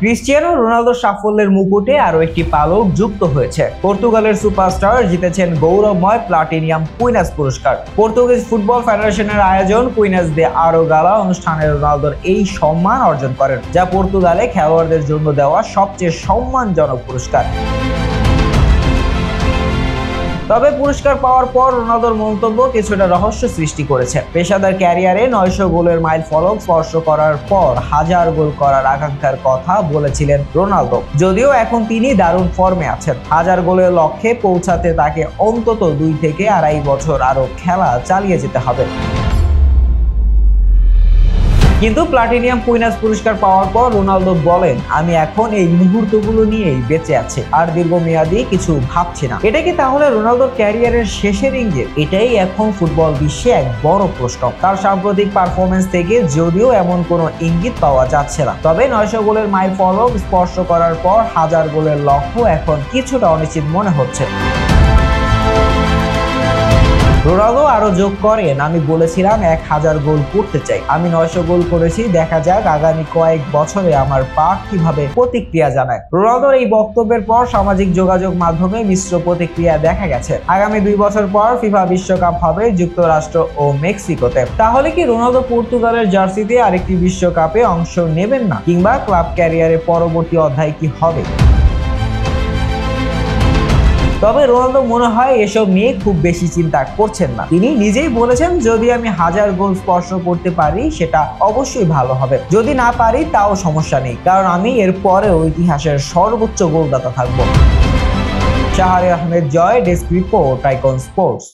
Cristiano রোনালদোর সাফল্যের মুকুটে আরো একটি পালক যুক্ত হয়েছে। পর্তুগালের সুপারস্টার জিতেছেন গৌরবময় প্লাটিনিয়াম কুইনাস পুরস্কার। পর্তুগিজ ফুটবল ফেডারেশনের আয়োজন কুইনাস দে আরো গালা অনুষ্ঠানে রোনালদোর এই সম্মান অর্জন করেন, যা পর্তুগালে খেলোয়াড়দের জন্য দেওয়া সবচেয়ে সম্মানজনক পুরস্কার। তবে পুরস্কার পাওয়ার পর রোনালদোর মন্তব্য কিছুটা রহস্য সৃষ্টি করেছে। পেশাদার ক্যারিয়ারে 900 গোলের মাইল ফলক স্পর্শ করার পর 1000 গোল করার আকাঙ্ক্ষার কথা বলেছিলেন রোনালদো। যদিও এখন তিনি দারুণ ফর্মে আছেন, 1000 গোলের লক্ষ্যে পৌঁছাতে তাকে অন্তত 2 থেকে 2.5 বছর আরো খেলা চালিয়ে যেতে হবে। কিন্তু প্লাটিনিয়াম কুইনাস পুরস্কার পাওয়ার পর রোনালদো বলেন, আমি এখন এই মুহূর্তগুলো নিয়েই বেঁচে আছি, আর দীর্ঘমেয়াদী কিছু ভাবছি না। এটা কি তাহলে রোনালদোর ক্যারিয়ারের শেষের ইঙ্গিত? এটাই এখন ফুটবল বিশ্বে এক বড় প্রশ্ন। তার সাম্প্রতিক পারফরমেন্স থেকে যদিও এমন কোনো ইঙ্গিত পাওয়া যাচ্ছে না, তবে 900 গোলের মাইল ফলক স্পর্শ করার পর 1000 গোলের লক্ষ্য এখন কিছুটা অনিশ্চিত মনে হচ্ছে। রোনালদো আরো যোগ করেন, আমি বলেছিলাম 1000 গোল করতে চাই, আমি 900 গোল করেছি, দেখা যাক আগামী কয়েক বছরে আমার পা কিভাবে প্রতিক্রিয়া জানায়। রোনালদোর এই বক্তব্যের পর সামাজিক যোগাযোগ মাধ্যমে মিশ্র প্রতিক্রিয়া দেখা গেছে। আগামী 2 বছর পর ফিফা বিশ্বকাপ হবে যুক্তরাষ্ট্র ও মেক্সিকোতে। তাহলে কি রোনালদো পর্তুগালের জার্সিতে আরেকটি বিশ্বকাপে অংশ নেবেন না, কিংবা ক্লাব ক্যারিয়ারের পরবর্তী অধ্যায় কি হবে? তবে রোনালদো মনে হয় এসব নিয়ে খুব বেশি চিন্তা করছেন না। তিনি নিজেই বলেছেন, যদি আমি 1000 গোল স্পর্শ করতে পারি সেটা অবশ্যই ভালো হবে, যদি না পারি তাও সমস্যা নেই, কারণ আমি এর পরেও ইতিহাসের সর্বোচ্চ গোলদাতা থাকবো। শাহরিয়ার আহমেদ জয়, ডেস্ক রিপোর্ট, আইকন স্পোর্টস।